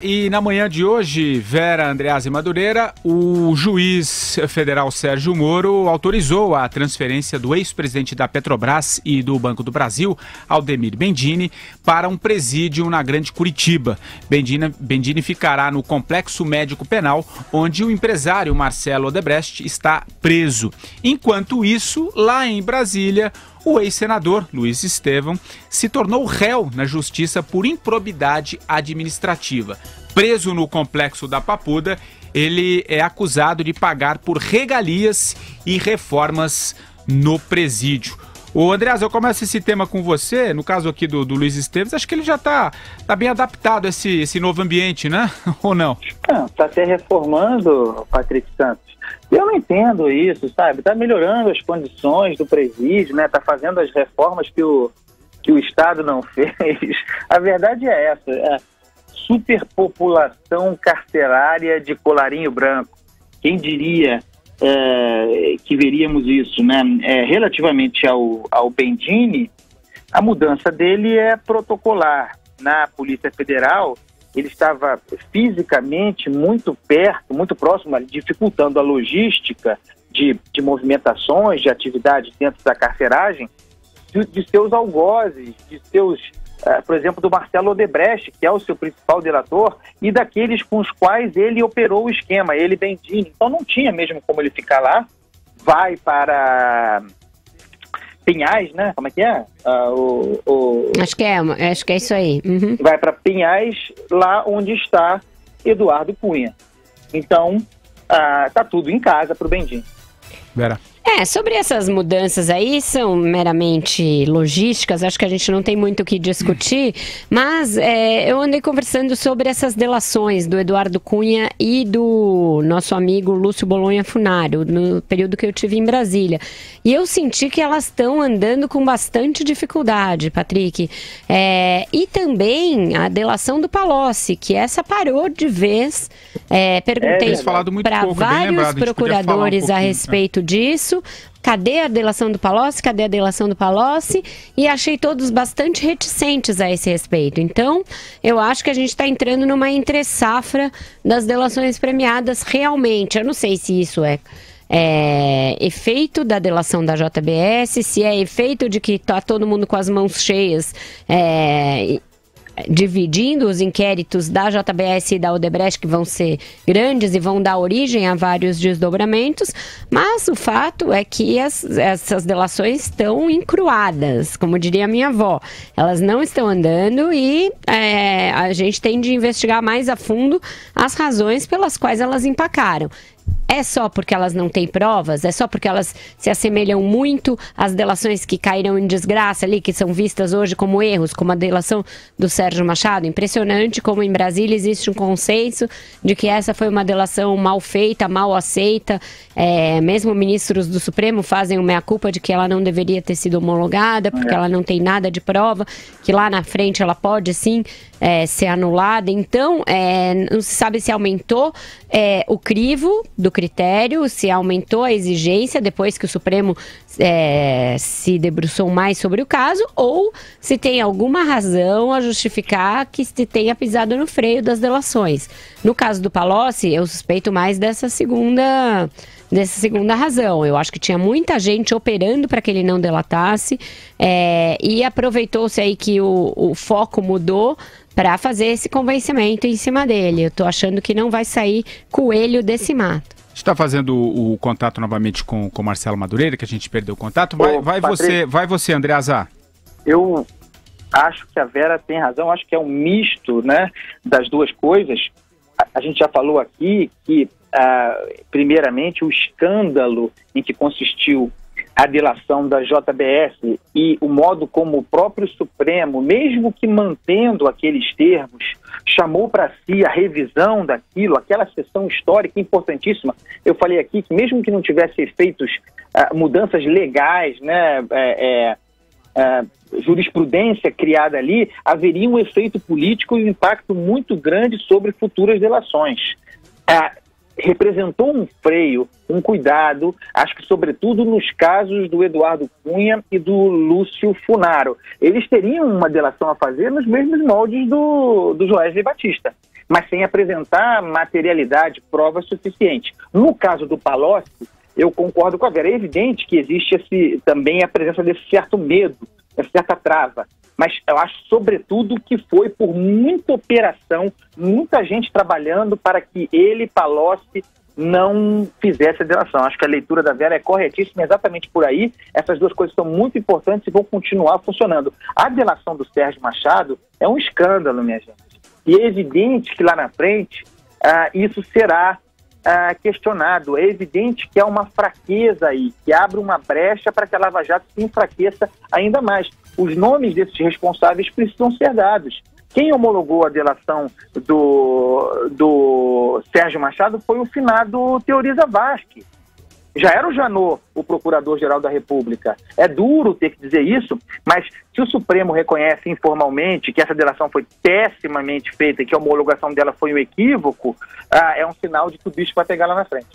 E na manhã de hoje, Vera Andreazzi Madureira, o juiz federal Sérgio Moro autorizou a transferência do ex-presidente da Petrobras e do Banco do Brasil, Aldemir Bendini, para um presídio na Grande Curitiba. Bendini ficará no Complexo Médico Penal, onde o empresário Marcelo Odebrecht está preso. Enquanto isso, lá em Brasília, o ex-senador Luiz Estevão se tornou réu na justiça por improbidade administrativa. Preso no complexo da Papuda, ele é acusado de pagar por regalias e reformas no presídio. Ô Andreas, eu começo esse tema com você, no caso aqui do Luiz Estevão, acho que ele já está bem adaptado a esse novo ambiente, né? Ou não? Não, está se reformando, Patrick Santos. Eu não entendo isso, sabe? Está melhorando as condições do presídio, né? Está fazendo as reformas que o Estado não fez. A verdade é essa, é superpopulação carcerária de colarinho branco. Quem diria que veríamos isso, né? Relativamente ao Bendini, a mudança dele é protocolar. Na Polícia Federal, ele estava fisicamente muito perto, muito próximo, dificultando a logística de movimentações, de atividades dentro da carceragem, de seus algozes, de seus, por exemplo, do Marcelo Odebrecht, que é o seu principal delator, e daqueles com os quais ele operou o esquema, ele Bendini. Então não tinha mesmo como ele ficar lá. Vai para Pinhais, né? Como é que é? Acho que é isso aí. Uhum. Vai para Pinhais, lá onde está Eduardo Cunha. Então, tá tudo em casa para o Bendini. Vera. Sobre essas mudanças aí, são meramente logísticas, acho que a gente não tem muito o que discutir, mas eu andei conversando sobre essas delações do Eduardo Cunha e do nosso amigo Lúcio Bolonha Funaro, no período que eu tive em Brasília. E eu senti que elas estão andando com bastante dificuldade, Patrick. E também a delação do Palocci, que essa parou de vez. Perguntei para vários procuradores a respeito disso. Cadê a delação do Palocci? Cadê a delação do Palocci? E achei todos bastante reticentes a esse respeito. Então, eu acho que a gente está entrando numa entre-safra das delações premiadas realmente. Eu não sei se isso é efeito da delação da JBS, se é efeito de que está todo mundo com as mãos cheias, dividindo os inquéritos da JBS e da Odebrecht, que vão ser grandes e vão dar origem a vários desdobramentos, mas o fato é que essas delações estão encruadas, como diria a minha avó. Elas não estão andando e a gente tem de investigar mais a fundo as razões pelas quais elas empacaram. É só porque elas não têm provas? É só porque elas se assemelham muito às delações que caíram em desgraça ali, que são vistas hoje como erros, como a delação do Sérgio Machado? Impressionante como em Brasília existe um consenso de que essa foi uma delação mal feita, mal aceita. Mesmo ministros do Supremo fazem uma meia-culpa de que ela não deveria ter sido homologada, porque ela não tem nada de prova, que lá na frente ela pode sim ser anulada. Então, não se sabe se aumentou o crivo do critério, se aumentou a exigência depois que o Supremo se debruçou mais sobre o caso, ou se tem alguma razão a justificar que se tenha pisado no freio das delações. No caso do Palocci, eu suspeito mais dessa segunda razão. Eu acho que tinha muita gente operando para que ele não delatasse, e aproveitou-se aí que o foco mudou para fazer esse convencimento em cima dele. Eu estou achando que não vai sair coelho desse mato. A gente está fazendo o contato novamente com o Marcelo Madureira, que a gente perdeu o contato. Vai você, Andreasa. Eu acho que a Vera tem razão, acho que é um misto, né, das duas coisas. A gente já falou aqui que, primeiramente, o escândalo em que consistiu a delação da JBS e o modo como o próprio Supremo, mesmo que mantendo aqueles termos, chamou para si a revisão daquilo, aquela sessão histórica importantíssima. Eu falei aqui que mesmo que não tivesse efeitos, mudanças legais, né, jurisprudência criada ali, haveria um efeito político e um impacto muito grande sobre futuras delações. Representou um freio, um cuidado, acho que sobretudo nos casos do Eduardo Cunha e do Lúcio Funaro. Eles teriam uma delação a fazer nos mesmos moldes do Joesley Batista. mas sem apresentar materialidade, prova suficiente. No caso do Palocci, eu concordo com a Vera. É evidente que existe também a presença desse certo medo, essa certa trava. Mas eu acho, sobretudo, que foi por muita operação, muita gente trabalhando para que ele, Palocci, não fizesse a delação. Acho que a leitura da Vera é corretíssima, exatamente por aí. Essas duas coisas são muito importantes e vão continuar funcionando. A delação do Sérgio Machado é um escândalo, minha gente. E é evidente que lá na frente isso será questionado. É evidente que há uma fraqueza aí, que abre uma brecha para que a Lava Jato se enfraqueça ainda mais. Os nomes desses responsáveis precisam ser dados. Quem homologou a delação do Sérgio Machado foi o finado Teoriza Vasque. Já era o Janot, o Procurador-Geral da República. É duro ter que dizer isso, mas se o Supremo reconhece informalmente que essa delação foi pessimamente feita e que a homologação dela foi um equívoco, é um sinal de que o bicho vai pegar lá na frente.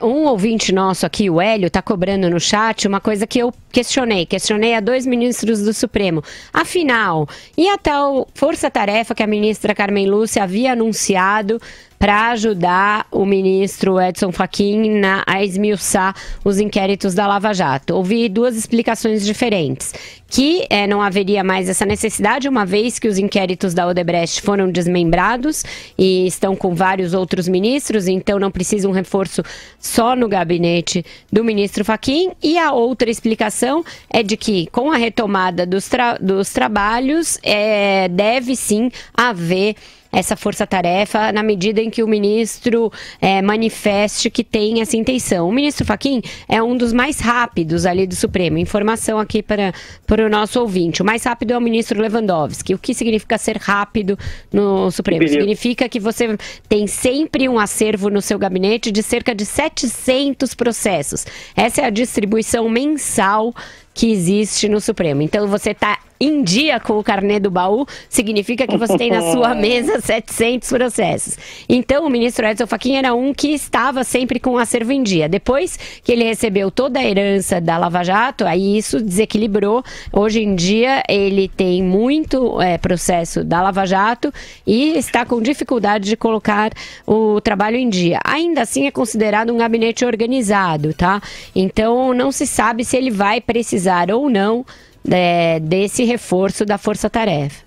Um ouvinte nosso aqui, o Hélio, está cobrando no chat uma coisa que eu questionei a 2 ministros do Supremo. Afinal, e a tal força-tarefa que a ministra Carmen Lúcia havia anunciado para ajudar o ministro Edson Fachin a esmiuçar os inquéritos da Lava Jato? Ouvi 2 explicações diferentes. Que não haveria mais essa necessidade, uma vez que os inquéritos da Odebrecht foram desmembrados e estão com vários outros ministros, então não precisa um reforço só no gabinete do ministro Fachin. E a outra explicação é de que, com a retomada dos trabalhos, deve sim haver essa força-tarefa na medida em que o ministro manifeste que tem essa intenção. O ministro Fachin é um dos mais rápidos ali do Supremo. Informação aqui para o nosso ouvinte. O mais rápido é o ministro Lewandowski. O que significa ser rápido no Supremo? Significa que você tem sempre um acervo no seu gabinete de cerca de 700 processos. Essa é a distribuição mensal que existe no Supremo. Então, você está em dia com o carnê do baú, significa que você tem na sua mesa 700 processos. Então, o ministro Edson Fachin era um que estava sempre com o acervo em dia. Depois que ele recebeu toda a herança da Lava Jato, aí isso desequilibrou. Hoje em dia, ele tem muito processo da Lava Jato e está com dificuldade de colocar o trabalho em dia. Ainda assim, é considerado um gabinete organizado, tá? Então, não se sabe se ele vai precisar ou não desse reforço da força-tarefa.